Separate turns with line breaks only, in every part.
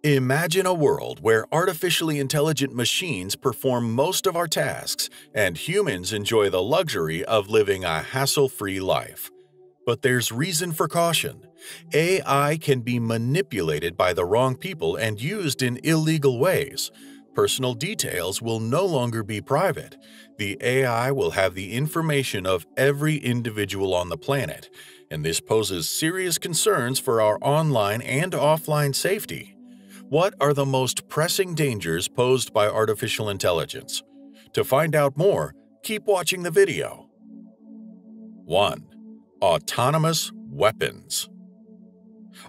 Imagine a world where artificially intelligent machines perform most of our tasks and humans enjoy the luxury of living a hassle-free life. But there's reason for caution. AI can be manipulated by the wrong people and used in illegal ways. Personal details will no longer be private. The AI will have the information of every individual on the planet, and this poses serious concerns for our online and offline safety. What are the most pressing dangers posed by artificial intelligence? To find out more, keep watching the video. 1. Autonomous weapons.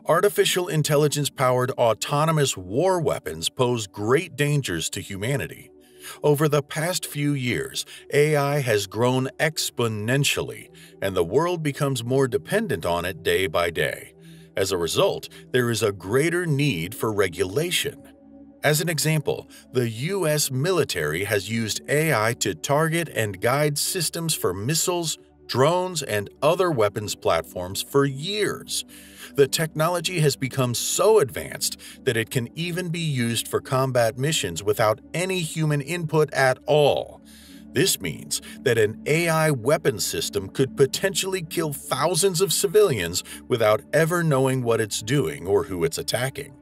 Artificial intelligence-powered autonomous war weapons pose great dangers to humanity. Over the past few years, AI has grown exponentially, and the world becomes more dependent on it day by day. As a result, there is a greater need for regulation. As an example, the U.S. military has used AI to target and guide systems for missiles, drones, and other weapons platforms for years. The technology has become so advanced that it can even be used for combat missions without any human input at all. This means that an AI weapon system could potentially kill thousands of civilians without ever knowing what it's doing or who it's attacking.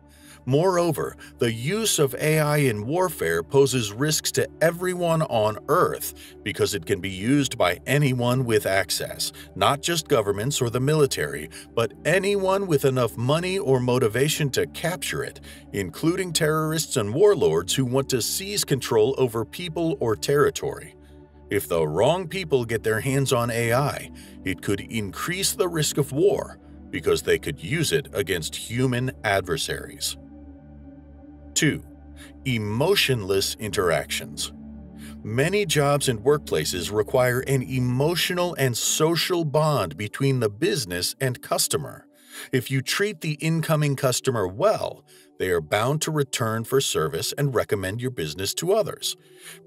Moreover, the use of AI in warfare poses risks to everyone on Earth because it can be used by anyone with access, not just governments or the military, but anyone with enough money or motivation to capture it, including terrorists and warlords who want to seize control over people or territory. If the wrong people get their hands on AI, it could increase the risk of war because they could use it against human adversaries. 2. Emotionless interactions. Many jobs and workplaces require an emotional and social bond between the business and customer. If you treat the incoming customer well, they are bound to return for service and recommend your business to others.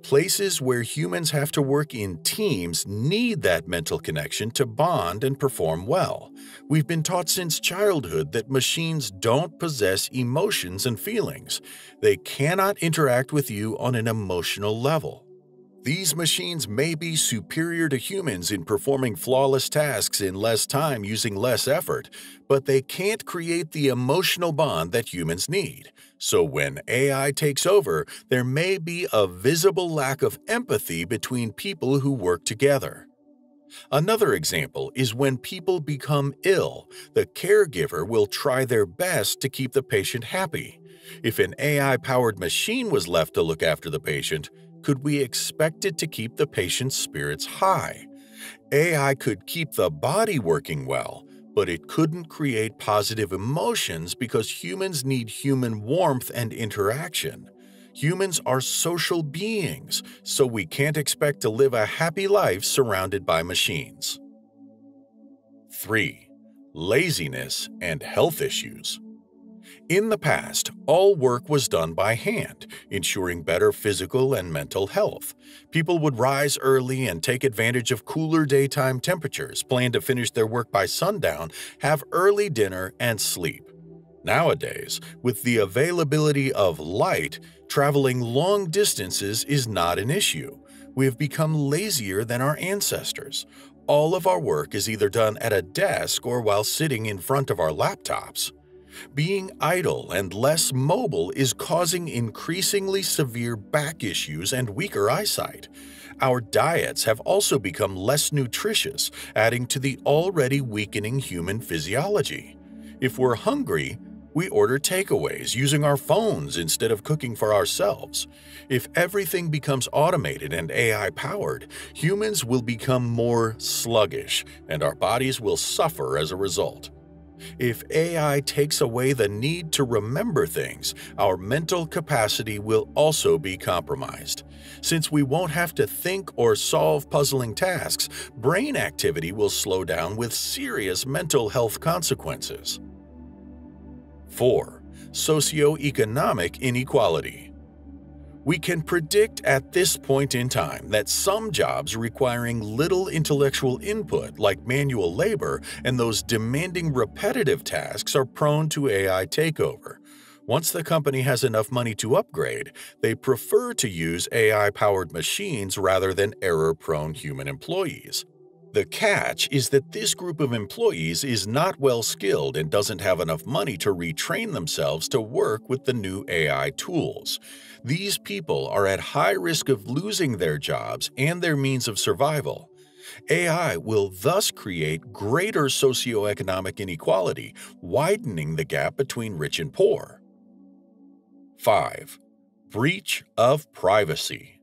Places where humans have to work in teams need that mental connection to bond and perform well. We've been taught since childhood that machines don't possess emotions and feelings. They cannot interact with you on an emotional level. These machines may be superior to humans in performing flawless tasks in less time using less effort, but they can't create the emotional bond that humans need. So when AI takes over, there may be a visible lack of empathy between people who work together. Another example is when people become ill, the caregiver will try their best to keep the patient happy. If an AI-powered machine was left to look after the patient, could we expect it to keep the patient's spirits high? AI could keep the body working well, but it couldn't create positive emotions because humans need human warmth and interaction. Humans are social beings, so we can't expect to live a happy life surrounded by machines. 3. Laziness and health issues. In the past, all work was done by hand, ensuring better physical and mental health. People would rise early and take advantage of cooler daytime temperatures, plan to finish their work by sundown, have early dinner, and sleep. Nowadays, with the availability of light, traveling long distances is not an issue. We have become lazier than our ancestors. All of our work is either done at a desk or while sitting in front of our laptops. Being idle and less mobile is causing increasingly severe back issues and weaker eyesight. Our diets have also become less nutritious, adding to the already weakening human physiology. If we're hungry, we order takeaways using our phones instead of cooking for ourselves. If everything becomes automated and AI-powered, humans will become more sluggish, and our bodies will suffer as a result. If AI takes away the need to remember things, our mental capacity will also be compromised. Since we won't have to think or solve puzzling tasks, brain activity will slow down with serious mental health consequences. 4. Socioeconomic inequality. We can predict at this point in time that some jobs requiring little intellectual input, like manual labor, and those demanding repetitive tasks are prone to AI takeover. Once the company has enough money to upgrade, they prefer to use AI-powered machines rather than error-prone human employees. The catch is that this group of employees is not well skilled and doesn't have enough money to retrain themselves to work with the new AI tools. These people are at high risk of losing their jobs and their means of survival. AI will thus create greater socioeconomic inequality, widening the gap between rich and poor. 5. Breach of privacy.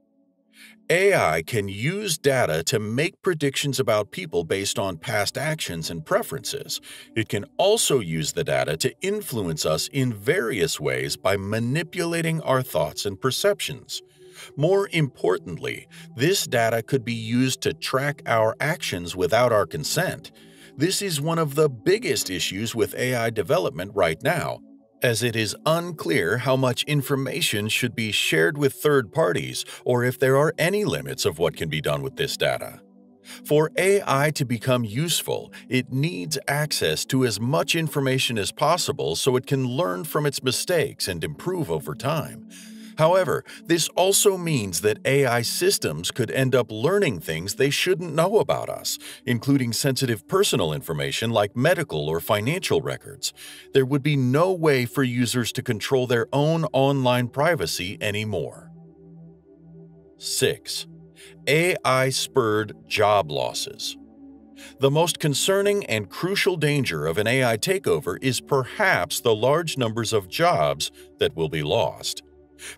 AI can use data to make predictions about people based on past actions and preferences. It can also use the data to influence us in various ways by manipulating our thoughts and perceptions. More importantly, this data could be used to track our actions without our consent. This is one of the biggest issues with AI development right now, as it is unclear how much information should be shared with third parties or if there are any limits of what can be done with this data. For AI to become useful, it needs access to as much information as possible so it can learn from its mistakes and improve over time. However, this also means that AI systems could end up learning things they shouldn't know about us, including sensitive personal information like medical or financial records. There would be no way for users to control their own online privacy anymore. 6. AI-spurred job losses. The most concerning and crucial danger of an AI takeover is perhaps the large numbers of jobs that will be lost.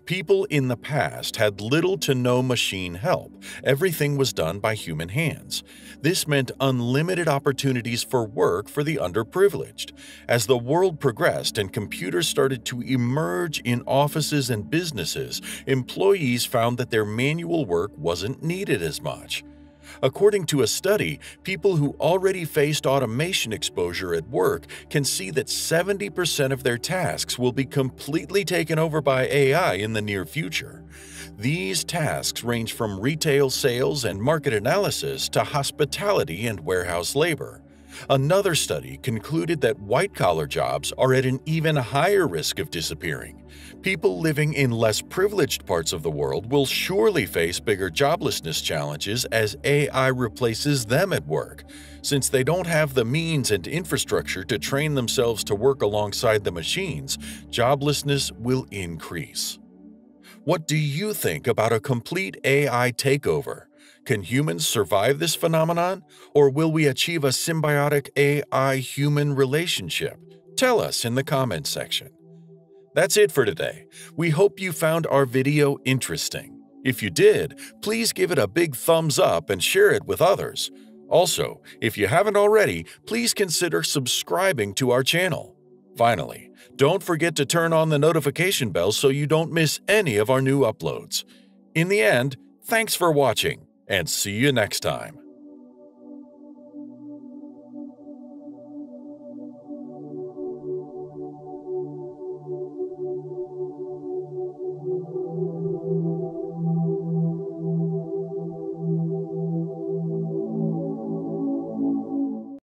People in the past had little to no machine help. Everything was done by human hands. This meant unlimited opportunities for work for the underprivileged. As the world progressed and computers started to emerge in offices and businesses, employees found that their manual work wasn't needed as much. According to a study, people who already faced automation exposure at work can see that 70% of their tasks will be completely taken over by AI in the near future. These tasks range from retail sales and market analysis to hospitality and warehouse labor. Another study concluded that white-collar jobs are at an even higher risk of disappearing. People living in less privileged parts of the world will surely face bigger joblessness challenges as AI replaces them at work. Since they don't have the means and infrastructure to train themselves to work alongside the machines, joblessness will increase. What do you think about a complete AI takeover? Can humans survive this phenomenon, or will we achieve a symbiotic AI-human relationship? Tell us in the comments section. That's it for today. We hope you found our video interesting. If you did, please give it a big thumbs up and share it with others. Also, if you haven't already, please consider subscribing to our channel. Finally, don't forget to turn on the notification bell so you don't miss any of our new uploads. In the end, thanks for watching, and see you next time.